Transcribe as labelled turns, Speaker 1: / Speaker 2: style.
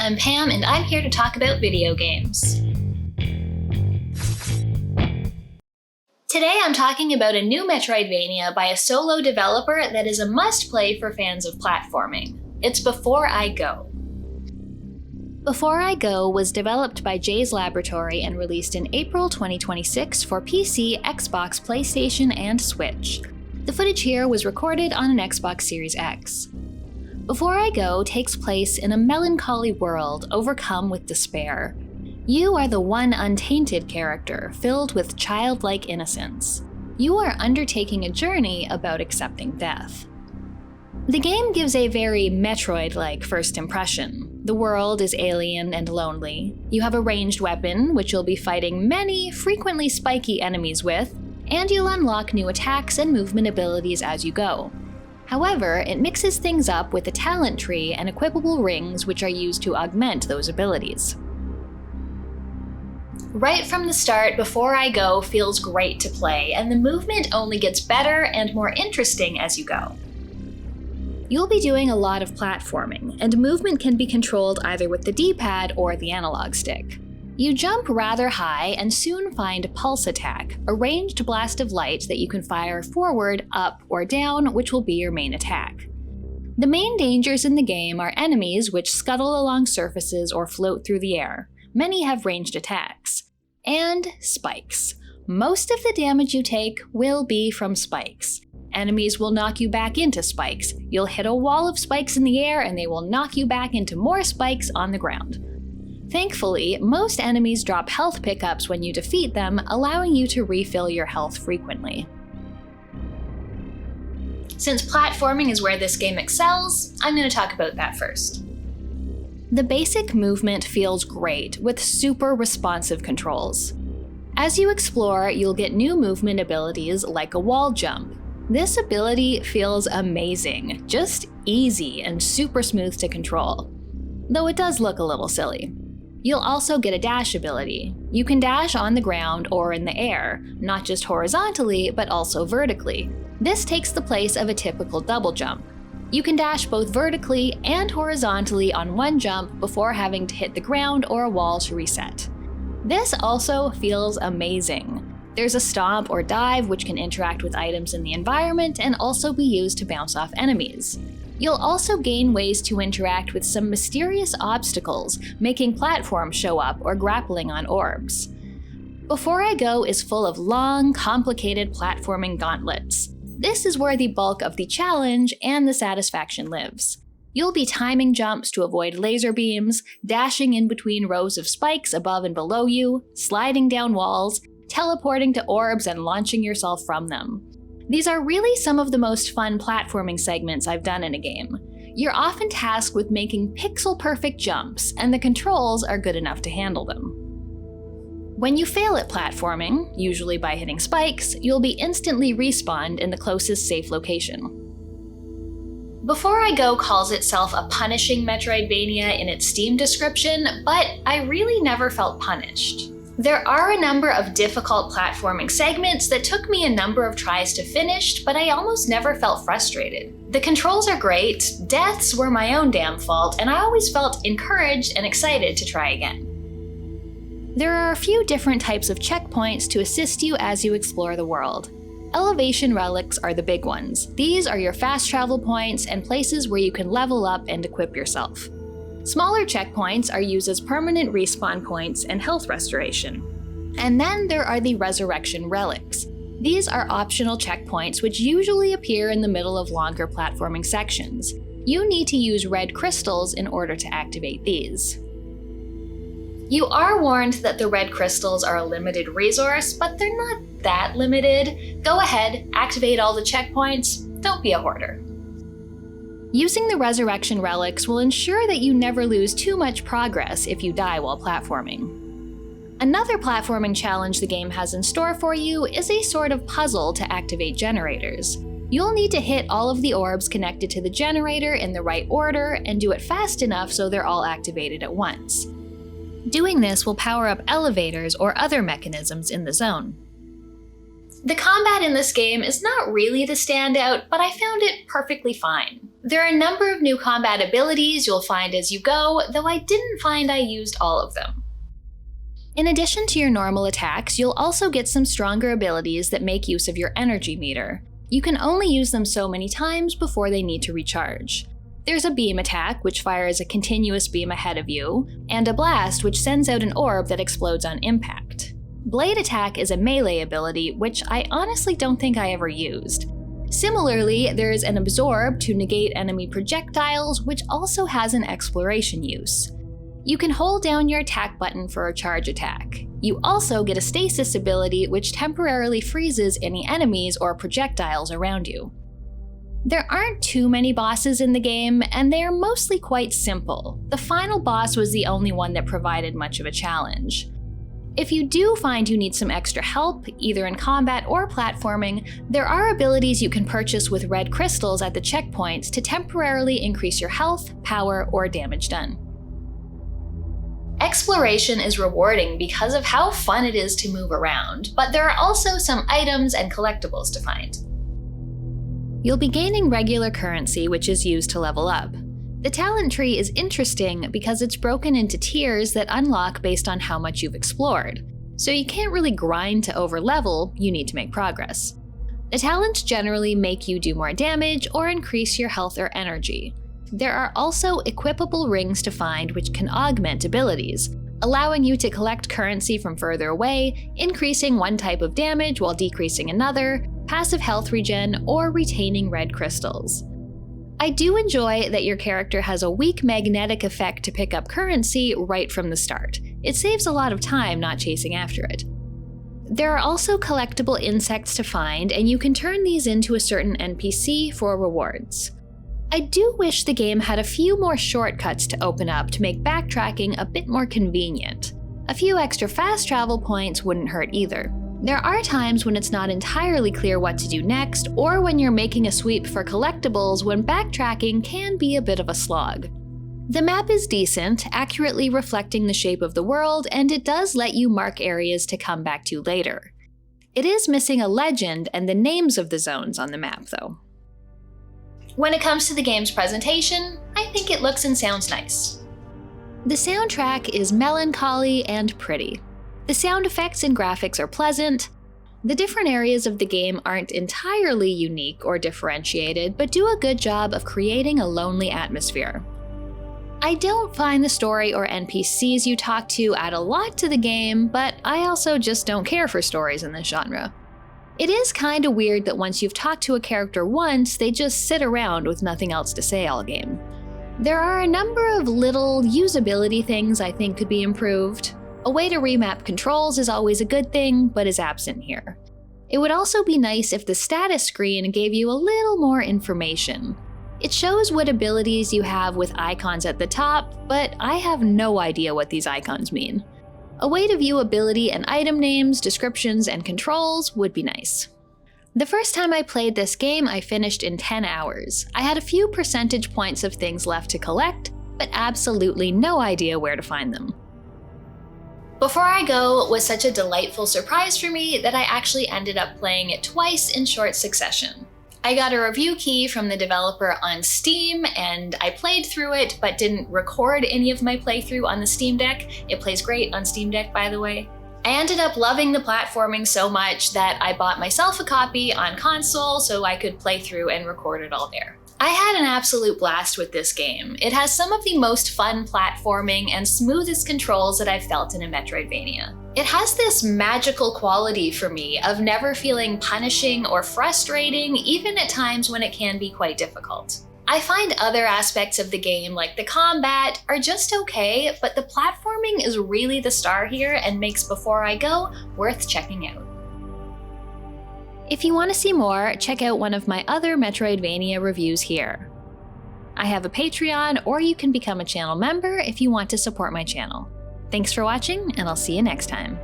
Speaker 1: I'm Pam, and I'm here to talk about video games. Today I'm talking about a new metroidvania by a solo developer that is a must-play for fans of platforming. It's Before I Go. Before I Go was developed by Jay's Laboratory and released in April 2026 for PC, Xbox, PlayStation, and Switch. The footage here was recorded on an Xbox Series X. Before I Go takes place in a melancholy world overcome with despair. You are the one untainted character, filled with childlike innocence. You are undertaking a journey about accepting death. The game gives a very Metroid-like first impression. The world is alien and lonely. You have a ranged weapon, which you'll be fighting many, frequently spiky enemies with, and you'll unlock new attacks and movement abilities as you go. However, it mixes things up with a talent tree and equipable rings which are used to augment those abilities. Right from the start, Before I Go feels great to play, and the movement only gets better and more interesting as you go. You'll be doing a lot of platforming, and movement can be controlled either with the D-pad or the analog stick. You jump rather high and soon find Pulse Attack, a ranged blast of light that you can fire forward, up, or down, which will be your main attack. The main dangers in the game are enemies which scuttle along surfaces or float through the air. Many have ranged attacks. And spikes. Most of the damage you take will be from spikes. Enemies will knock you back into spikes. You'll hit a wall of spikes in the air and they will knock you back into more spikes on the ground. Thankfully, most enemies drop health pickups when you defeat them, allowing you to refill your health frequently. Since platforming is where this game excels, I'm going to talk about that first. The basic movement feels great, with super responsive controls. As you explore, you'll get new movement abilities like a wall jump. This ability feels amazing, just easy and super smooth to control, though it does look a little silly. You'll also get a dash ability. You can dash on the ground or in the air, not just horizontally, but also vertically. This takes the place of a typical double jump. You can dash both vertically and horizontally on one jump before having to hit the ground or a wall to reset. This also feels amazing. There's a stomp or dive which can interact with items in the environment and also be used to bounce off enemies. You'll also gain ways to interact with some mysterious obstacles, making platforms show up or grappling on orbs. Before I Go is full of long, complicated platforming gauntlets. This is where the bulk of the challenge and the satisfaction lives. You'll be timing jumps to avoid laser beams, dashing in between rows of spikes above and below you, sliding down walls, teleporting to orbs and launching yourself from them. These are really some of the most fun platforming segments I've done in a game. You're often tasked with making pixel-perfect jumps, and the controls are good enough to handle them. When you fail at platforming, usually by hitting spikes, you'll be instantly respawned in the closest safe location. Before I Go calls itself a punishing Metroidvania in its Steam description, but I really never felt punished. There are a number of difficult platforming segments that took me a number of tries to finish, but I almost never felt frustrated. The controls are great, deaths were my own damn fault, and I always felt encouraged and excited to try again. There are a few different types of checkpoints to assist you as you explore the world. Elevation relics are the big ones. These are your fast travel points and places where you can level up and equip yourself. Smaller checkpoints are used as permanent respawn points and health restoration. And then there are the resurrection relics. These are optional checkpoints which usually appear in the middle of longer platforming sections. You need to use red crystals in order to activate these. You are warned that the red crystals are a limited resource, but they're not that limited. Go ahead, activate all the checkpoints, don't be a hoarder. Using the resurrection relics will ensure that you never lose too much progress if you die while platforming. Another platforming challenge the game has in store for you is a sort of puzzle to activate generators. You'll need to hit all of the orbs connected to the generator in the right order and do it fast enough so they're all activated at once. Doing this will power up elevators or other mechanisms in the zone. The combat in this game is not really the standout, but I found it perfectly fine. There are a number of new combat abilities you'll find as you go, though I didn't find I used all of them. In addition to your normal attacks, you'll also get some stronger abilities that make use of your energy meter. You can only use them so many times before they need to recharge. There's a beam attack, which fires a continuous beam ahead of you, and a blast, which sends out an orb that explodes on impact. Blade attack is a melee ability, which I honestly don't think I ever used. Similarly, there is an absorb to negate enemy projectiles, which also has an exploration use. You can hold down your attack button for a charge attack. You also get a stasis ability, which temporarily freezes any enemies or projectiles around you. There aren't too many bosses in the game, and they are mostly quite simple. The final boss was the only one that provided much of a challenge. If you do find you need some extra help, either in combat or platforming, there are abilities you can purchase with red crystals at the checkpoints to temporarily increase your health, power, or damage done. Exploration is rewarding because of how fun it is to move around, but there are also some items and collectibles to find. You'll be gaining regular currency, which is used to level up. The talent tree is interesting because it's broken into tiers that unlock based on how much you've explored, so you can't really grind to overlevel, you need to make progress. The talents generally make you do more damage or increase your health or energy. There are also equipable rings to find which can augment abilities, allowing you to collect currency from further away, increasing one type of damage while decreasing another, passive health regen, or retaining red crystals. I do enjoy that your character has a weak magnetic effect to pick up currency right from the start. It saves a lot of time not chasing after it. There are also collectible insects to find, and you can turn these into a certain NPC for rewards. I do wish the game had a few more shortcuts to open up to make backtracking a bit more convenient. A few extra fast travel points wouldn't hurt either. There are times when it's not entirely clear what to do next, or when you're making a sweep for collectibles when backtracking can be a bit of a slog. The map is decent, accurately reflecting the shape of the world, and it does let you mark areas to come back to later. It is missing a legend and the names of the zones on the map, though. When it comes to the game's presentation, I think it looks and sounds nice. The soundtrack is melancholy and pretty. The sound effects and graphics are pleasant. The different areas of the game aren't entirely unique or differentiated, but do a good job of creating a lonely atmosphere. I don't find the story or NPCs you talk to add a lot to the game, but I also just don't care for stories in this genre. It is kinda weird that once you've talked to a character once, they just sit around with nothing else to say all game. There are a number of little usability things I think could be improved. A way to remap controls is always a good thing, but is absent here. It would also be nice if the status screen gave you a little more information. It shows what abilities you have with icons at the top, but I have no idea what these icons mean. A way to view ability and item names, descriptions, and controls would be nice. The first time I played this game, I finished in 10 hours. I had a few percentage points of things left to collect, but absolutely no idea where to find them. Before I Go was such a delightful surprise for me that I actually ended up playing it twice in short succession. I got a review key from the developer on Steam, and I played through it, but didn't record any of my playthrough on the Steam Deck. It plays great on Steam Deck, by the way. I ended up loving the platforming so much that I bought myself a copy on console so I could play through and record it all there. I had an absolute blast with this game. It has some of the most fun platforming and smoothest controls that I've felt in a Metroidvania. It has this magical quality for me of never feeling punishing or frustrating, even at times when it can be quite difficult. I find other aspects of the game, like the combat, are just okay, but the platforming is really the star here and makes Before I Go worth checking out. If you want to see more, check out one of my other Metroidvania reviews here. I have a Patreon, or you can become a channel member if you want to support my channel. Thanks for watching, and I'll see you next time.